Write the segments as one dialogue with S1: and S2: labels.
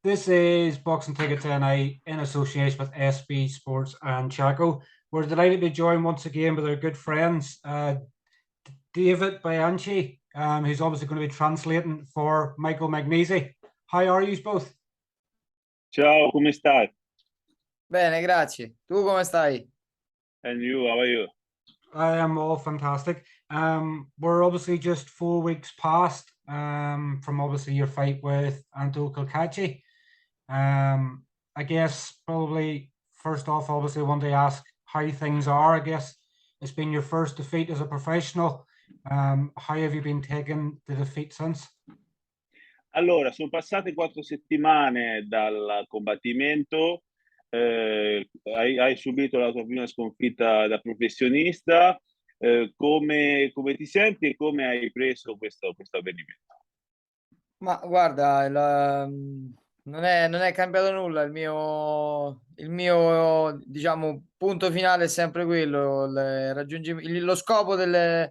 S1: This is Boxing Tickets NI in association with SB Sports and Chaco. We're delighted to be joined once again with our good friends, David Bianchi, who's obviously going to be translating for Michael Magnesi. How are you both?
S2: Ciao, come stai?
S3: Bene, grazie. Tu come stai?
S2: And you, how are you?
S1: I am all fantastic. We're obviously just 4 weeks past from obviously your fight with Cacace. I guess probably first off, obviously I want to ask how things are. I guess it's been your first defeat as a professional. How have you been taking the defeat since?
S2: Allora, sono passate 4 settimane dal combattimento, hai subito la tua prima sconfitta da professionista, come ti senti e come hai preso questo avvenimento?
S3: Ma guarda, non è cambiato nulla. Il mio diciamo, punto finale è sempre quello, lo scopo della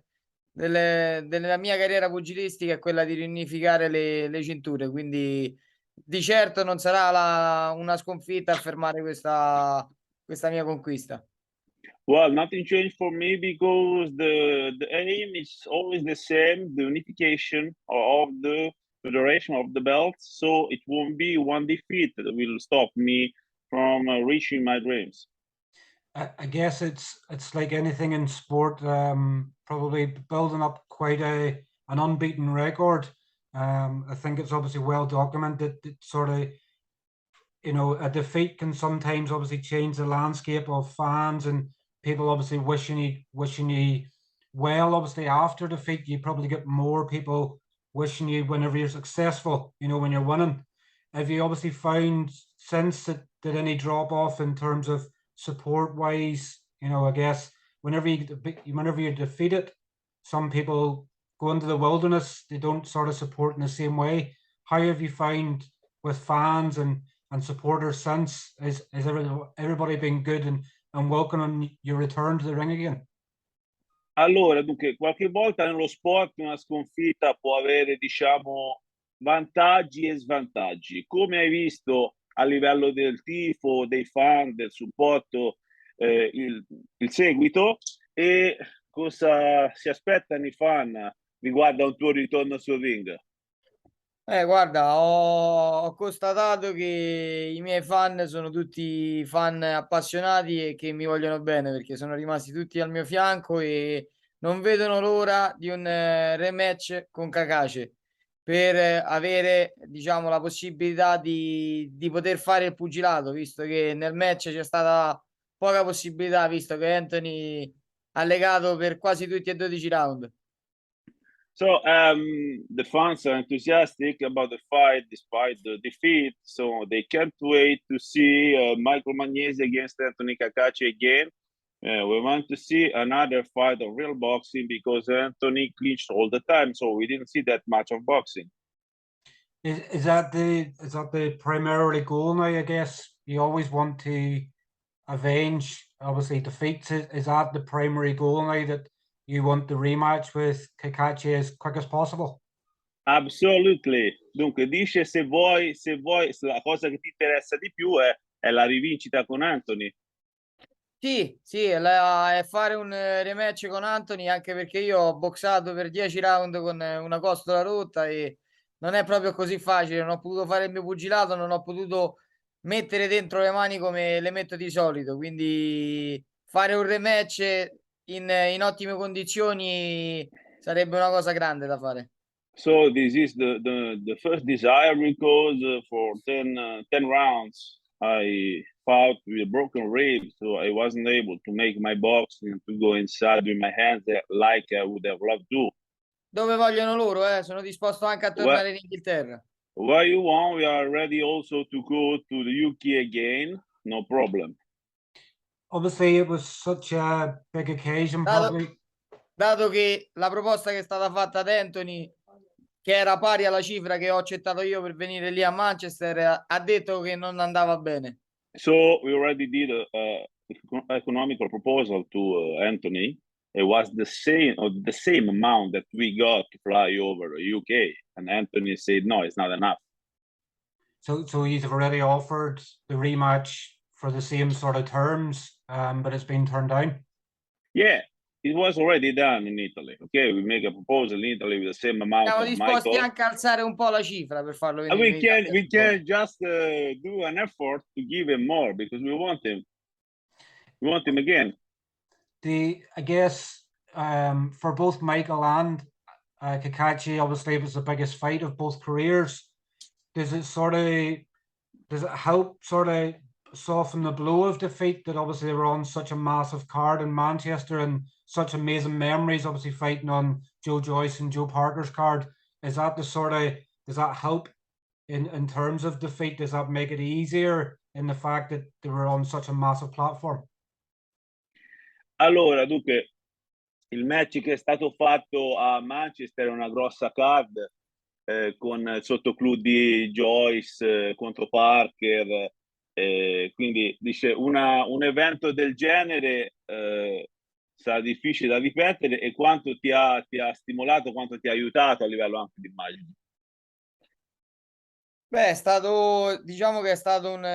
S3: mia carriera pugilistica è quella di riunificare le cinture, quindi di certo non sarà una sconfitta a fermare questa mia conquista.
S2: Well, nothing changed for me because the aim is always the same, the unification of the federation of the belts. So it won't be one defeat that will stop me from reaching my dreams.
S1: I guess it's like anything in sport, probably building up quite an unbeaten record. I think it's obviously well documented that sort of, you know, a defeat can sometimes obviously change the landscape of fans and people obviously wishing you well. Obviously after defeat, you probably get more people wishing you whenever you're successful, you know, when you're winning. Have you obviously found since that any drop off in terms of support wise? You know, I guess whenever you're defeated, some people go into the wilderness, they don't sort of support in the same way. How have you found with fans and supporters since? Has everybody been good and welcoming your return to the ring again?
S2: Allora, dunque, qualche volta nello sport una sconfitta può avere, diciamo, vantaggi e svantaggi. Come hai visto a livello del tifo, dei fan, del supporto, il seguito, e cosa si aspettano i fan riguardo a un tuo ritorno sul ring?
S3: Guarda, ho constatato che i miei fan sono tutti fan appassionati e che mi vogliono bene, perché sono rimasti tutti al mio fianco e non vedono l'ora di un rematch con Cacace per avere, diciamo, la possibilità di poter fare il pugilato, visto che nel match c'è stata poca possibilità, visto che Anthony ha legato per quasi tutti e 12 round.
S2: So the fans are enthusiastic about the fight despite the defeat. So they can't wait to see Michael Magnesi against Anthony Cacace again. We want to see another fight of real boxing because Anthony clinched all the time, so we didn't see that much of boxing.
S1: Is that the primarily goal now? I guess you always want to avenge obviously defeats. Is that the primary goal now, that you want the rematch with Cacace as quick as possible?
S2: Absolutely. Dunque dice se vuoi la cosa che ti interessa di più è la rivincita con Anthony.
S3: Sì, è fare un rematch con Anthony, anche perché io ho boxato per 10 round con una costola rotta e non è proprio così facile. Non ho potuto fare il mio pugilato, non ho potuto mettere dentro le mani come le metto di solito, quindi fare un rematch in ottime condizioni sarebbe una cosa grande da fare.
S2: So this is the first desire because for 10 rounds I fought with broken ribs, so I wasn't able to make my boxing to go inside with my hands like I would have loved to.
S3: Dove vogliono loro, sono disposto anche a tornare in Inghilterra.
S2: Where you want, we are ready also to go to the UK again, no problem.
S1: Obviously it was such a big occasion,
S3: dato che la proposta che è stata fatta ad Anthony, che era pari alla cifra che ho accettato io per venire lì a Manchester, ha detto che non andava bene.
S2: So we already did a economical proposal to Anthony. It was the same amount that we got to fly over the UK, and Anthony said no, it's not enough.
S1: So you've already offered the rematch for the same sort of terms, but it's been turned down.
S2: Yeah, it was already done in Italy. Okay, we make a proposal in Italy with the same amount
S3: Siamo
S2: of
S3: disposti
S2: Michael.
S3: anche a alzare un po' la cifra per farlo
S2: And
S3: venire in Italia.
S2: we can just do an effort to give him more because we want him. We want him again.
S1: I guess for both Michael and Cacace, obviously it was the biggest fight of both careers. Does it help sort of soften the blow of defeat that obviously they were on such a massive card in Manchester and such amazing memories, obviously fighting on Joe Joyce and Joe Parker's card? Is that does that help in terms of defeat? Does that make it easier in the fact that they were on such a massive platform?
S2: Allora, dunque, il match che è stato fatto a Manchester è una grossa card con il sottoclub di Joyce contro Parker. Quindi dice un evento del genere sarà difficile da ripetere. E quanto ti ha stimolato, quanto ti ha aiutato a livello anche di immagine?
S3: Beh, diciamo che è stato un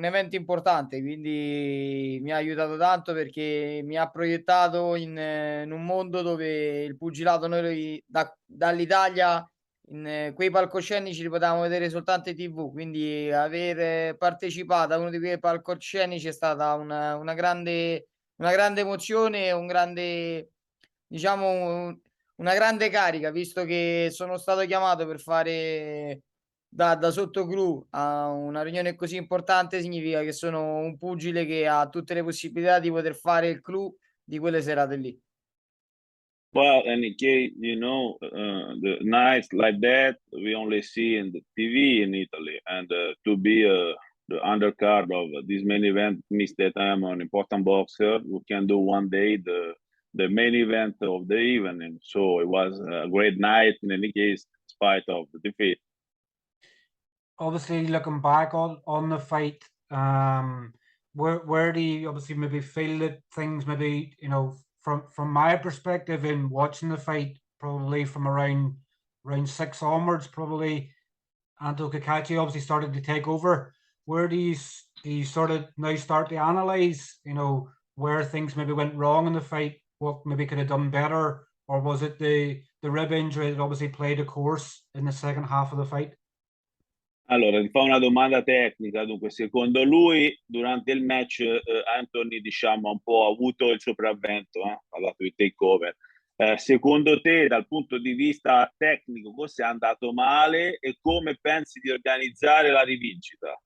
S3: evento importante, quindi mi ha aiutato tanto perché mi ha proiettato in un mondo dove il pugilato noi dall'Italia in quei palcoscenici li potevamo vedere soltanto in TV, quindi aver partecipato a uno di quei palcoscenici è stata una grande emozione, diciamo, una grande carica, visto che sono stato chiamato per fare da sottoclub a una riunione così importante, significa che sono un pugile che ha tutte le possibilità di poter fare il clou di quelle serate lì.
S2: Well, in case, you know, the nights like that, we only see in the TV in Italy. And to be the undercard of this main event means that I am an important boxer who can do one day the main event of the evening. So it was a great night in any case, in spite of the defeat.
S1: Obviously, looking back on the fight, where do you obviously maybe feel that things maybe, you know, from my perspective in watching the fight, probably from around 6 onwards, probably Anto Cacace obviously started to take over. Where do you sort of now start to analyze, you know, where things maybe went wrong in the fight, what maybe could have done better, or was it the rib injury that obviously played a course in the second half of the fight?
S2: Allora, ti fa una domanda tecnica. Dunque, secondo lui, durante il match, Anthony, diciamo, un po' ha avuto il sopravvento, ha dato il takeover. Secondo te, dal punto di vista tecnico, cosa è andato male e come pensi di organizzare la rivincita?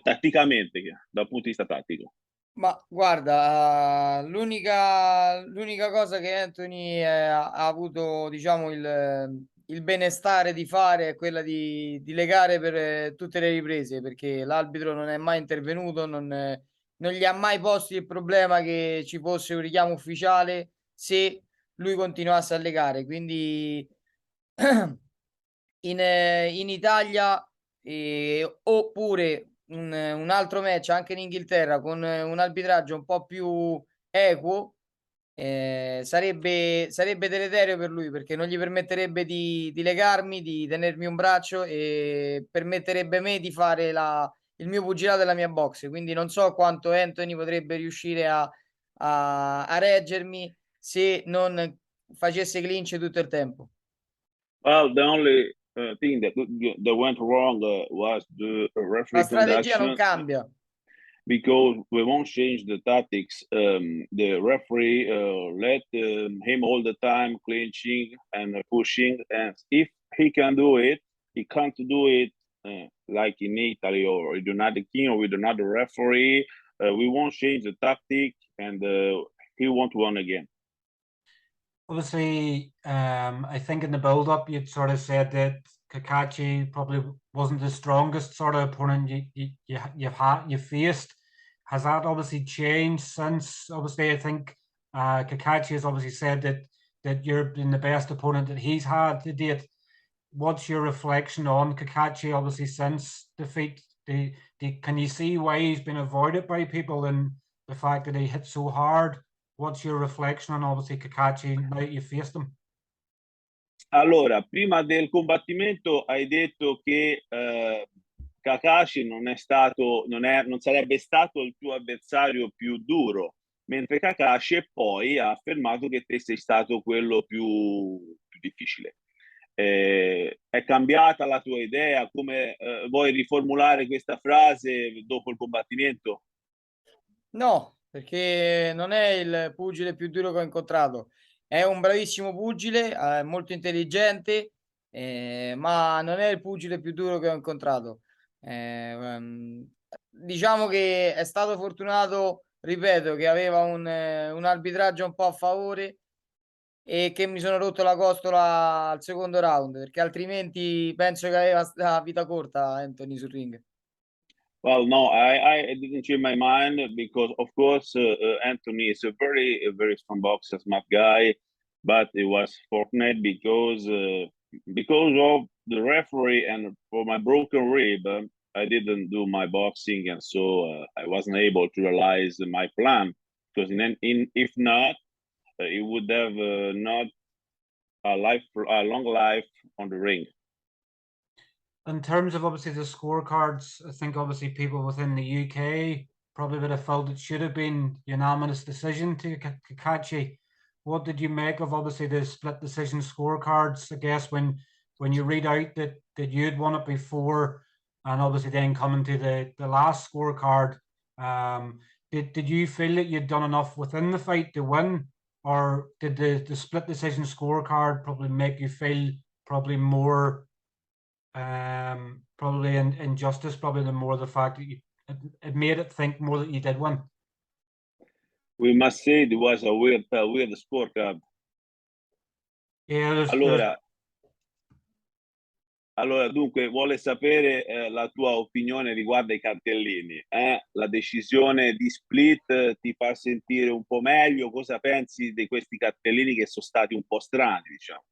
S2: Tatticamente, dal punto di vista tattico.
S3: Ma guarda, l'unica cosa che Anthony ha avuto, diciamo, il benestare di fare è quella di legare per tutte le riprese, perché l'arbitro non è mai intervenuto, non gli ha mai posto il problema che ci fosse un richiamo ufficiale se lui continuasse a legare. Quindi in Italia oppure un altro match anche in Inghilterra con un arbitraggio un po' più equo, sarebbe deleterio per lui perché non gli permetterebbe di legarmi, di tenermi un braccio e permetterebbe a me di fare il mio pugilato e la mia boxe. Quindi non so quanto Anthony potrebbe riuscire a reggermi se non facesse clinch tutto il tempo.
S2: Well, the only thing that went wrong was the
S3: La
S2: referee
S3: strategia non
S2: conduction.
S3: cambia.
S2: Because we won't change the tactics. The referee let him all the time clinching and pushing, and if he can do it, he can't do it like in Italy or in the United Kingdom with another referee. We won't change the tactic, and he won't win again.
S1: Obviously, I think in the build-up you'd sort of said that Cacace probably wasn't the strongest sort of opponent you faced. Has that obviously changed since? Obviously, I think Cacace has obviously said that you're been the best opponent that he's had to date. What's your reflection on Cacace, obviously since defeat? Can you see why he's been avoided by people and the fact that he hit so hard? What's your reflection on obviously Cacace now that you faced him?
S2: Allora, prima del combattimento hai detto che Cacace non sarebbe stato il tuo avversario più duro, mentre Cacace poi ha affermato che te sei stato quello più difficile. È cambiata la tua idea? Come vuoi riformulare questa frase dopo il combattimento?
S3: No, perché non è il pugile più duro che ho incontrato. È un bravissimo pugile, molto intelligente, ma non è il pugile più duro che ho incontrato. Diciamo che è stato fortunato, ripeto, che aveva un arbitraggio un po' a favore e che mi sono rotto la costola al secondo round, perché altrimenti penso che aveva la vita corta Anthony sul ring.
S2: Well, no, I didn't change my mind because, of course, Anthony is a very strong boxer, smart guy, but it was fortunate because of the referee and for my broken rib, I didn't do my boxing, and so I wasn't able to realize my plan. Because if not, it would have not a long life on the ring.
S1: In terms of obviously the scorecards, I think obviously people within the UK probably would have felt it should have been unanimous decision to Cacace. What did you make of obviously the split decision scorecards? I guess when you read out that you'd won it before, and obviously then coming to the last scorecard, did you feel that you'd done enough within the fight to win, or did the split decision scorecard probably make you feel probably more? Probably in injustice, probably the more the fact that it made it think more that you did win.
S2: We must say it was a weird scorecard.
S1: Yeah,
S2: Allora, dunque, vuole sapere la tua opinione riguardo ai cartellini. La decisione di split ti fa sentire un po' meglio? Cosa pensi di questi cartellini che sono stati un po' strani, diciamo?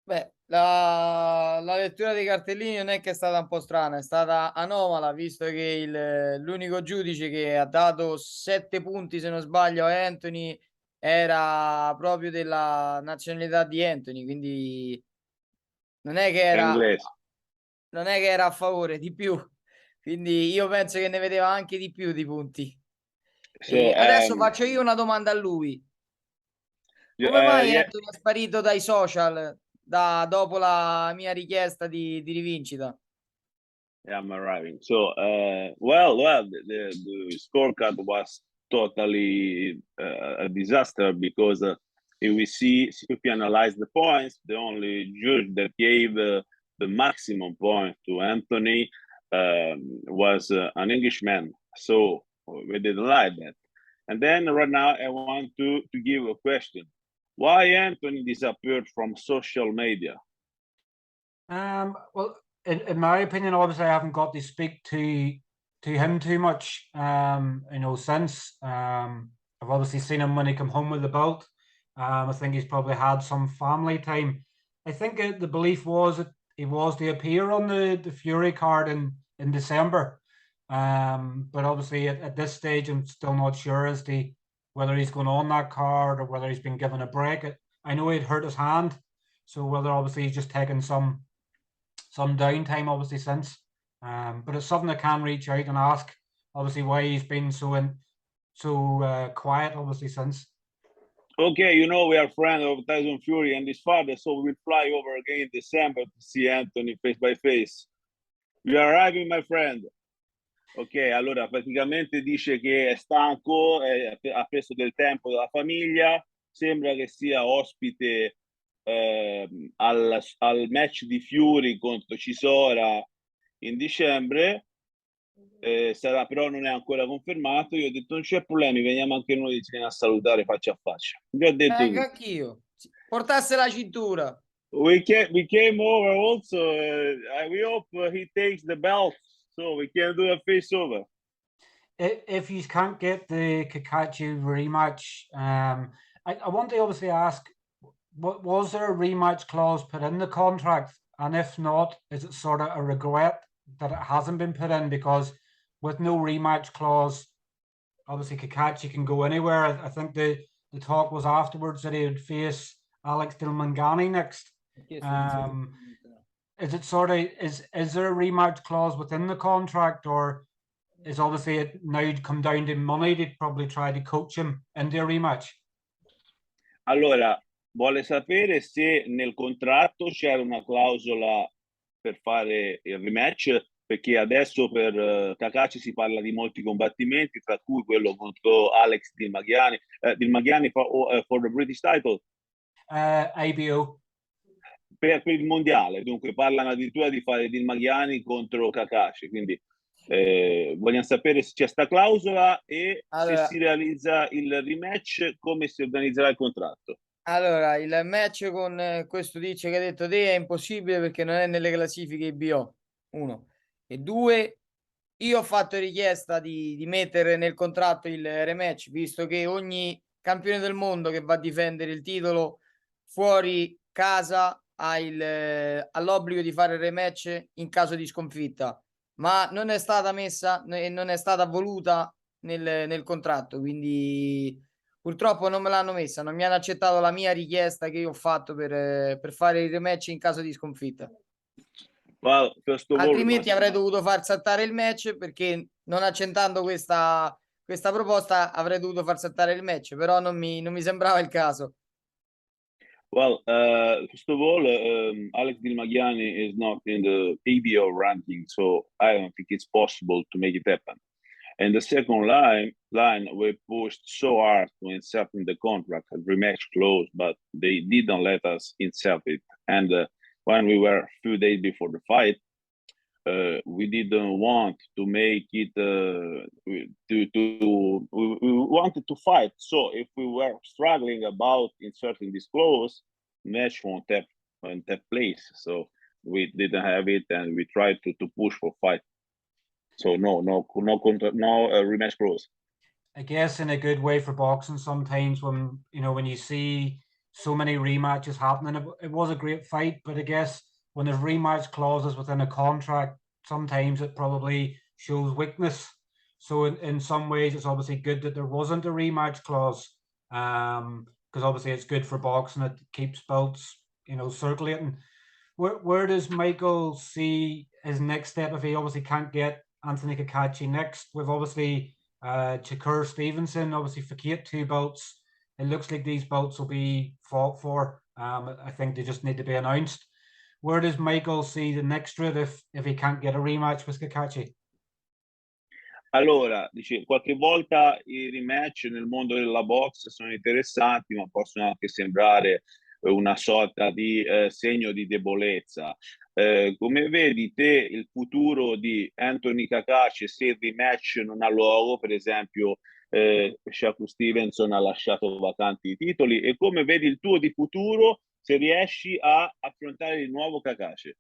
S3: Beh, la lettura dei cartellini non è che è stata un po' strana, è stata anomala, visto che l'unico giudice che ha dato 7 punti, se non sbaglio, a Anthony era proprio della nazionalità di Anthony, quindi non è che
S2: È
S3: era,
S2: inglese.
S3: non è che era a favore, di più. Quindi io penso che ne vedeva anche di più di punti.
S2: So,
S3: E adesso faccio io una domanda a lui. Come mai
S2: yeah,
S3: Anthony è sparito dai social dopo la mia richiesta di rivincita?
S2: yeah, I'm arriving. So, the scorecard was totally a disaster because if you analyze the points, the only judge that gave the maximum point to Anthony was an Englishman. So we didn't like that. And then right now, I want to give a question. Why Anthony disappeared from social media?
S1: Well, in my opinion, obviously I haven't got to speak to him too much. Since I've obviously seen him when he come home with the belt. I think he's probably had some family time. I think the belief was that he was to appear on the Fury card in December. But obviously at this stage, I'm still not sure as to whether he's going on that card or whether he's been given a break. I know he'd hurt his hand, so whether obviously he's just taken some downtime obviously since. But it's something I can reach out and ask obviously why he's been so quiet obviously since.
S2: Okay, we are friends of Tyson Fury and his father, so we will fly over again in December to see Anthony face by face. You are arriving, my friend. Ok, allora praticamente dice che è stanco, ha preso del tempo dalla famiglia, sembra che sia ospite al match di Fury contro Cisora in dicembre. Sarà, però non è ancora confermato. Io ho detto non c'è problemi, veniamo anche noi a salutare faccia a faccia. Vi ho detto
S3: Venga anch'io. Portasse la cintura.
S2: we came over also. We hope he takes the belt so we can do a face over.
S1: If you can't get the Cacace rematch, I want to obviously ask, was there a rematch clause put in the contract? And if not, is it sort of a regret that it hasn't been put in? Because with no rematch clause, obviously Cacace can go anywhere. I think the talk was afterwards that he would face Alex Dilmangani next. is it sort of is there a rematch clause within the contract, or is obviously it now come down to money to probably try to coach him into a rematch?
S2: Allora, vuole sapere se nel contratto c'era una clausola per fare il rematch, perché adesso per Cacace si parla di molti combattimenti, tra cui quello contro Alex Dilmaghiani for the British title.
S1: ABO.
S2: Per il mondiale, dunque parlano addirittura di fare Dilmaghiani contro Cacace, quindi vogliamo sapere se c'è sta clausola e
S3: Allora,
S2: se si realizza il rematch, come si organizzerà il contratto.
S3: allora, il match con questo dice che hai detto te è impossibile perché non è nelle classifiche IBO, uno. E due, io ho fatto richiesta di mettere nel contratto il rematch, visto che ogni campione del mondo che va a difendere il titolo fuori casa ha l'obbligo di fare il rematch in caso di sconfitta, ma non è stata messa e non è stata voluta nel contratto, quindi purtroppo non me l'hanno messa, non mi hanno accettato la mia richiesta che io ho fatto per fare il rematch in caso di sconfitta.
S2: Well, first of all,
S3: Altrimenti avrei dovuto far saltare il match perché non accettando questa proposta avrei dovuto far saltare il match, però non mi sembrava il caso.
S2: Well, first of all, Alex Dilmaghiani is not in the ABO ranking, so I don't think it's possible to make it happen. And the second line we pushed so hard to insert in the contract a rematch clause, but they didn't let us insert it. And when we were a few days before the fight, we didn't want to make it we wanted to fight. So if we were struggling about inserting this clause, match won't have place. So we didn't have it, and we tried to push for fight. So no rematch clause.
S1: I guess in a good way for boxing sometimes when when you see so many rematches happening, it was a great fight, but I guess when there's rematch clauses within a contract, sometimes it probably shows weakness. So in some ways, it's obviously good that there wasn't a rematch clause, because obviously it's good for boxing. It keeps belts, circulating. Where does Michael see his next step if he obviously can't get Anthony Cacace next? We've obviously Shakur Stevenson, obviously Fakir, 2 belts. It looks like these belts will be fought for. I think they just need to be announced. Where does Michael see the next route if he can't get a rematch with Cacace?
S2: Allora, dice, qualche volta i rematch nel mondo della box sono interessanti, ma possono anche sembrare una sorta di segno di debolezza. Come vedi te il futuro di Anthony Cacace se il rematch non ha luogo, per esempio Shakur Stevenson ha lasciato vacanti i titoli, e come vedi il tuo di futuro se riesci a affrontare di nuovo Cacace?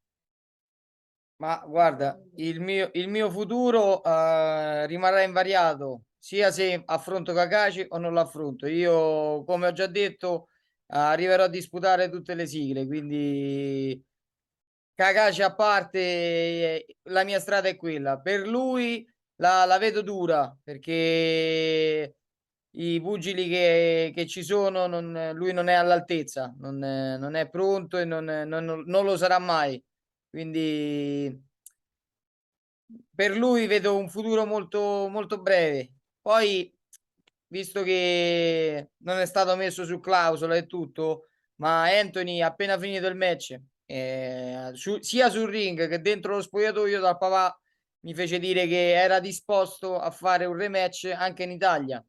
S3: Ma guarda, il mio futuro rimarrà invariato, sia se affronto Cacace o non lo affronto. Io, come ho già detto, arriverò a disputare tutte le sigle, quindi Cacace a parte, la mia strada è quella. Per lui la vedo dura, perché i pugili che ci sono, lui non è all'altezza, non è pronto e non lo sarà mai. Quindi per lui vedo un futuro molto, molto breve. Poi, visto che non è stato messo su clausola e tutto, ma Anthony appena finito il match, sia sul ring che dentro lo spogliatoio, dal papà mi fece dire che era disposto a fare un rematch anche in Italia.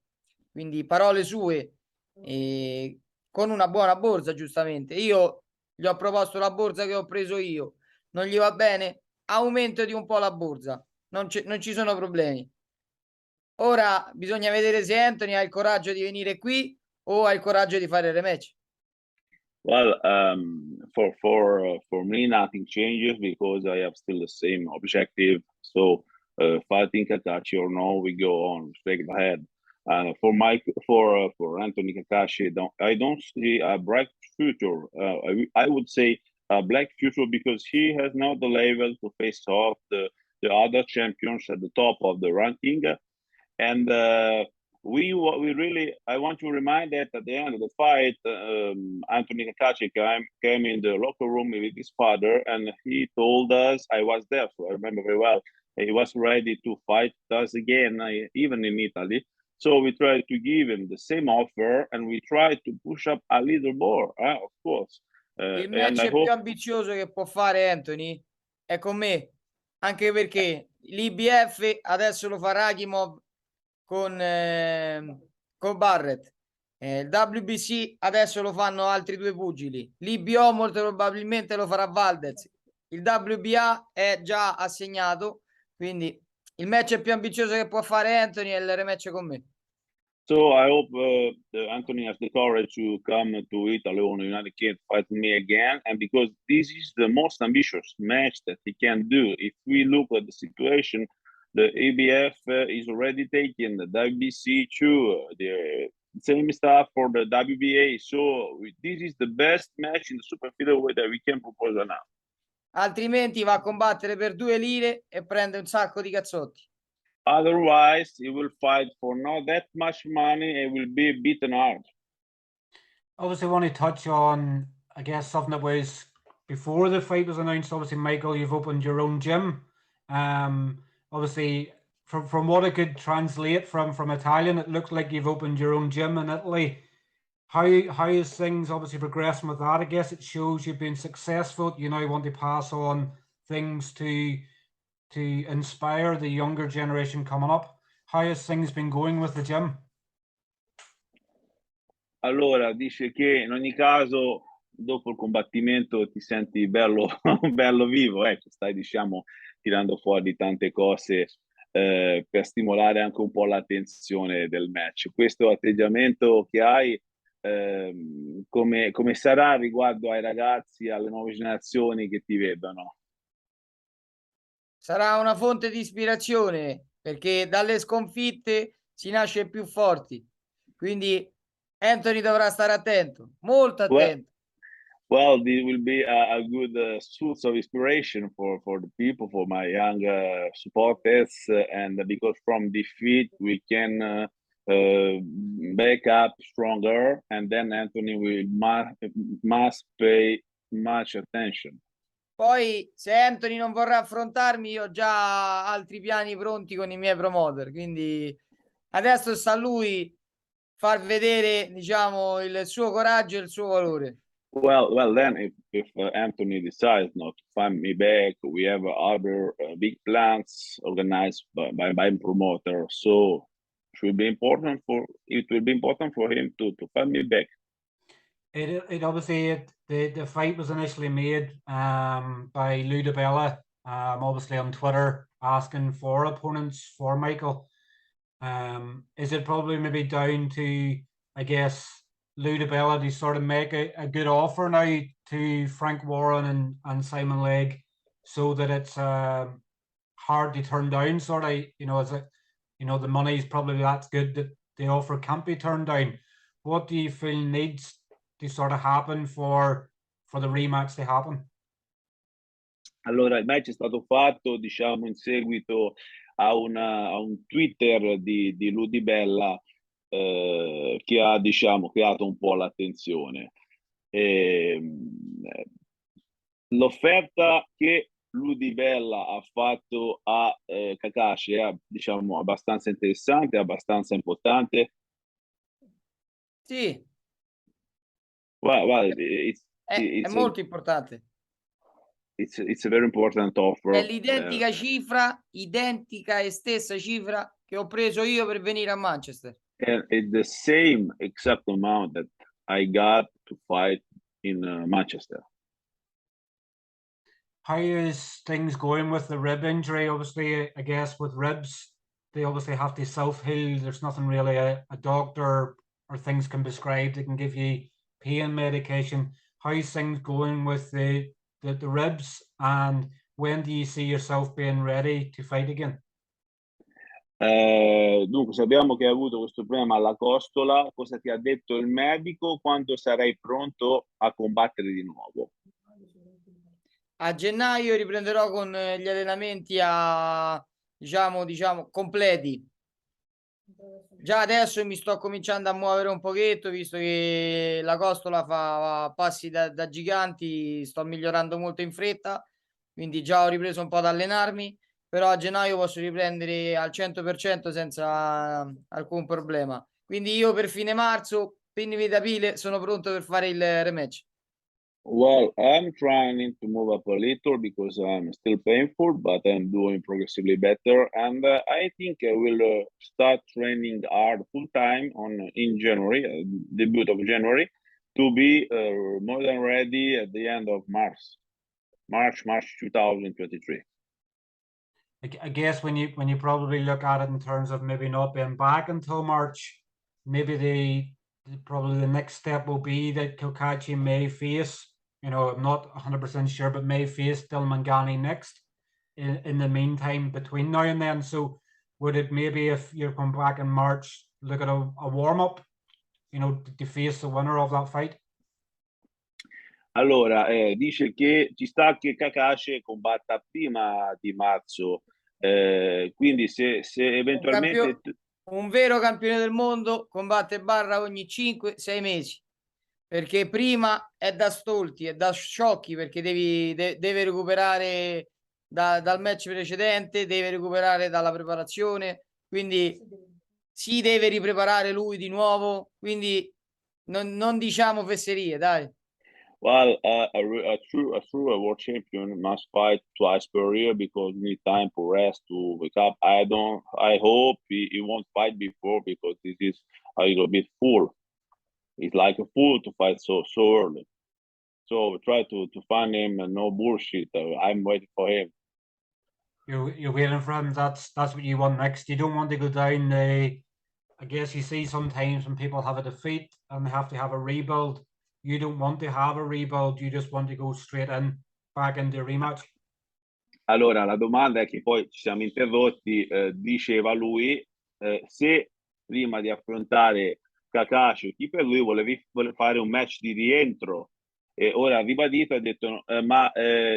S3: Quindi parole sue, con una buona borsa, giustamente. Io gli ho proposto la borsa che ho preso io, non gli va bene? Aumento di un po' la borsa, non ci sono problemi. Ora bisogna vedere se Anthony ha il coraggio di venire qui o ha il coraggio di fare il rematch.
S2: Well, for me, nothing changes because I have still the same objective. So, fighting Cacace or no, we go on straight ahead. For Anthony Cacace, I don't see a bright future. I would say a black future because he has not the level to face off the other champions at the top of the ranking. And I want to remind that at the end of the fight, Anthony Cacace came in the locker room with his father, and he told us, I was there, so I remember very well, he was ready to fight us again, even in Italy. So we tried to give him the same offer, and we tried to push up a little more, of course.
S3: Il
S2: And I
S3: match
S2: hope
S3: più ambizioso che può fare Anthony è con me, anche perché l'IBF adesso lo fa Rakimov con Barrett. Il WBC adesso lo fanno altri due pugili. L'IBO molto probabilmente lo farà Valdez. Il WBA è già assegnato, quindi il match più ambizioso che può fare Anthony è il rematch con me.
S2: So I hope Anthony has the courage to come to Italy or the United Kingdom fight me again, and because this is the most ambitious match that he can do. If we look at the situation, the ABF is already taking the WBC too, the same stuff for the WBA. So this is the best match in the super featherweight that we can propose now.
S3: Altrimenti va a combattere per 2 lire e prende un sacco di cazzotti.
S2: Otherwise, he will fight for not that much money and will be beaten hard.
S1: Obviously, want to touch on, I guess, something that was before the fight was announced. Obviously, Michael, you've opened your own gym. Obviously, from what I could translate from Italian, it looked like you've opened your own gym in Italy. How is things obviously progressing with that? I guess it shows you've been successful. You now want to pass on things to inspire the younger generation coming up. How has things been going with the gym?
S2: Allora, dice che in ogni caso dopo il combattimento ti senti bello, bello vivo, ecco, stai diciamo tirando fuori tante cose per stimolare anche un po' l'attenzione del match. Questo atteggiamento che hai, come sarà riguardo ai ragazzi, alle nuove generazioni che ti vedono?
S3: Sarà una fonte di ispirazione, perché dalle sconfitte si nasce più forti. Quindi Anthony dovrà stare attento, molto attento.
S2: Well, this will be a good source of inspiration for the people, for my young supporters, and because from defeat we can back up stronger, and then Anthony will must pay much attention.
S3: Poi se Anthony non vorrà affrontarmi, io ho già altri piani pronti con i miei promoter, quindi adesso sta a lui far vedere, diciamo, il suo coraggio e il suo valore.
S2: Well, then if Anthony decides not to find me back, we have other big plans organized by promoter. So it will be important for him to find me back.
S1: It obviously the fight was initially made by Lou DiBella, obviously on Twitter asking for opponents for Michael. Is it probably maybe down to, I guess, Lou DiBella to sort of make a good offer now to Frank Warren and Simon Legg, so that it's hard to turn down? Sort of, is it, the money's probably that's good that the offer can't be turned down. What do you feel needs to sort of happen for the rematch to happen?
S2: Allora, il match è stato fatto, diciamo, in seguito a un Twitter di Lou DiBella che ha, diciamo, creato un po' l'attenzione. L'offerta che Lou DiBella ha fatto a Cacace è, diciamo, abbastanza interessante, abbastanza importante.
S3: Sì.
S2: Well,
S3: è molto importante.
S2: It's a very important offer.
S3: È l'identica cifra, identica e stessa cifra che ho preso io per venire a Manchester.
S2: And it's the same exact amount that I got to fight in Manchester.
S1: How is things going with the rib injury? Obviously, I guess with ribs, they obviously have to self-heal. There's nothing really a doctor or things can prescribe. They can give you pain medication. How's things going with the ribs, and when do you see yourself being ready to fight again?
S2: Dunque, sappiamo che hai avuto questo problema alla costola. Cosa ti ha detto il medico? Quando sarai pronto a combattere di nuovo?
S3: A gennaio riprenderò con gli allenamenti diciamo completi. Già adesso mi sto cominciando a muovere un pochetto, visto che la costola fa passi da giganti, sto migliorando molto in fretta, quindi già ho ripreso un po' ad allenarmi, però a gennaio posso riprendere al 100% senza alcun problema. Quindi io per fine marzo, pinne sono pronto per fare il rematch.
S2: Well, I'm trying to move up a little because I'm still painful, but I'm doing progressively better, and I think I will start training hard full time in January, debut of January, to be more than ready at the end of March 2023.
S1: I guess when you probably look at it in terms of maybe not being back until March, maybe probably the next step will be that Cacace may face, you know, I'm not 100% sure, but may face Mangani next in the meantime between now and then. So would it maybe, if you're coming back in March, look at a warm-up, you know, to face the winner of that fight?
S2: Allora, dice che ci sta che Cacace combatta prima di marzo, quindi se eventualmente...
S3: Un vero campione del mondo combatte barra ogni 5-6 mesi, perché prima è da stolti, è da sciocchi, perché deve recuperare dal match precedente, deve recuperare dalla preparazione, quindi si deve ripreparare lui di nuovo, quindi non diciamo fesserie, dai.
S2: Well, a true world champion must fight twice per year because you need time for rest to wake up. I hope he won't fight before because this is a little bit full. It's like a fool to fight so early. So try to find him and no bullshit. I'm waiting for him.
S1: You're waiting for him. That's what you want next. You don't want to go down the. I guess you see sometimes when people have a defeat and they have to have a rebuild. You don't want to have a rebuild. You just want to go straight in, back into a rematch.
S2: Allora, la domanda è che poi ci siamo interrotti, diceva lui, se prima di affrontare Cacace, chi per lui vuole fare un match di rientro, e ora ha ribadito, ha detto, ma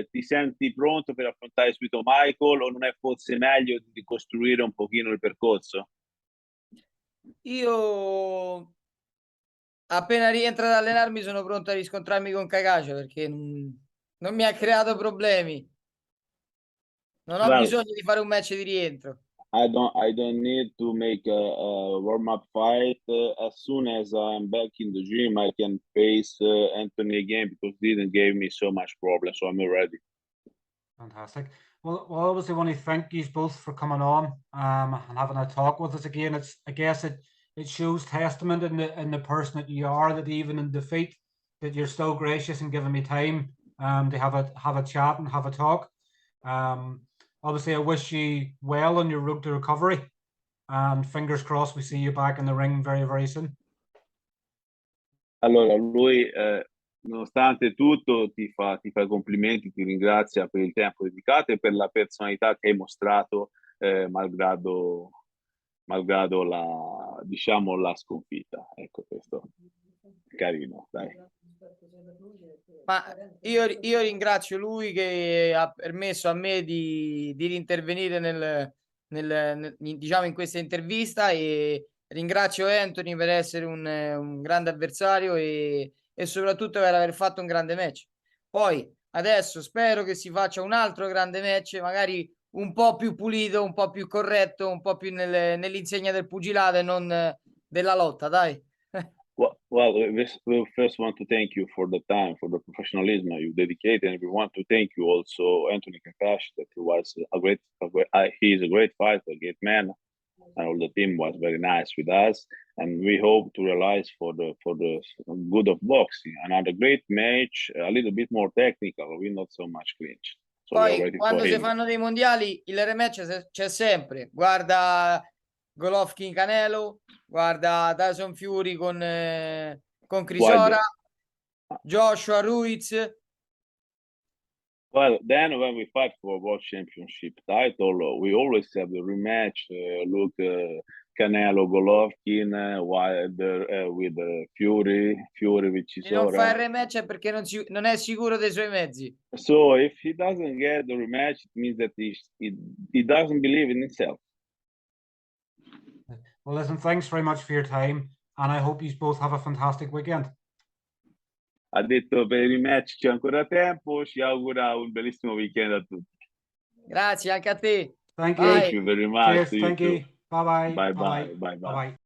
S2: ti senti pronto per affrontare subito Michael o non è forse meglio di costruire un pochino il percorso?
S3: Io appena rientro ad allenarmi sono pronto a riscontrarmi con Cacace perché non mi ha creato problemi. Non ho
S2: Well,
S3: bisogno di fare un match di rientro.
S2: I don't need to make a warm-up fight. As soon as I'm back in the gym, I can face Anthony again because he didn't give me so much problem, so I'm ready.
S1: Fantastic. Well, obviously, want to thank you both for coming on and having a talk with us again. I guess it shows testament in the person that you are, that even in defeat, that you're still gracious and giving me time to have a chat and have a talk. Obviously, I wish you well on your road to recovery, and fingers crossed we see you back in the ring very, very soon.
S2: Allora, lui, nonostante tutto, ti fa i complimenti, ti ringrazia per il tempo dedicato e per la personalità che hai mostrato, malgrado diciamo, la sconfitta. Ecco, questo carino, dai.
S3: Ma io ringrazio lui che ha permesso a me di intervenire diciamo in questa intervista, e ringrazio Anthony per essere un grande avversario e soprattutto per aver fatto un grande match. Poi adesso spero che si faccia un altro grande match, magari un po' più pulito, un po' più corretto, un po' più nell'insegna del pugilato e non della lotta, dai.
S2: Well, we first want to thank you for the time, for the professionalism you dedicated, and we want to thank you also, Anthony Cacace, that he was he is a great fighter, a great man, and all the team was very nice with us. And we hope to realize for the good of boxing another great match, a little bit more technical, we not so much clinch. So
S3: poi quando si fanno dei mondiali il rematch c'è sempre. Guarda Golovkin Canelo, guarda Tyson Fury con Crisora, Joshua Ruiz.
S2: Well, then when we fight for a world championship title, we always have the rematch. Look, Canelo Golovkin with Fury with Chisora.
S3: Non fa il rematch perché non è sicuro dei suoi mezzi.
S2: So if he doesn't get the rematch, it means that he doesn't believe in himself.
S1: Well, listen, thanks very much for your time, and I hope you both have a fantastic weekend.
S2: Ha detto per il rematch c'è ancora tempo, ci augura un bellissimo weekend a tutti.
S3: Grazie anche a te.
S1: Thank
S3: Bye.
S2: Thank you very much.
S1: Cheers.
S2: To you
S1: Thank
S2: too.
S1: you. Bye bye.
S2: Bye
S1: Bye
S2: bye.
S1: bye.
S2: Bye
S1: Bye
S2: bye.
S1: bye.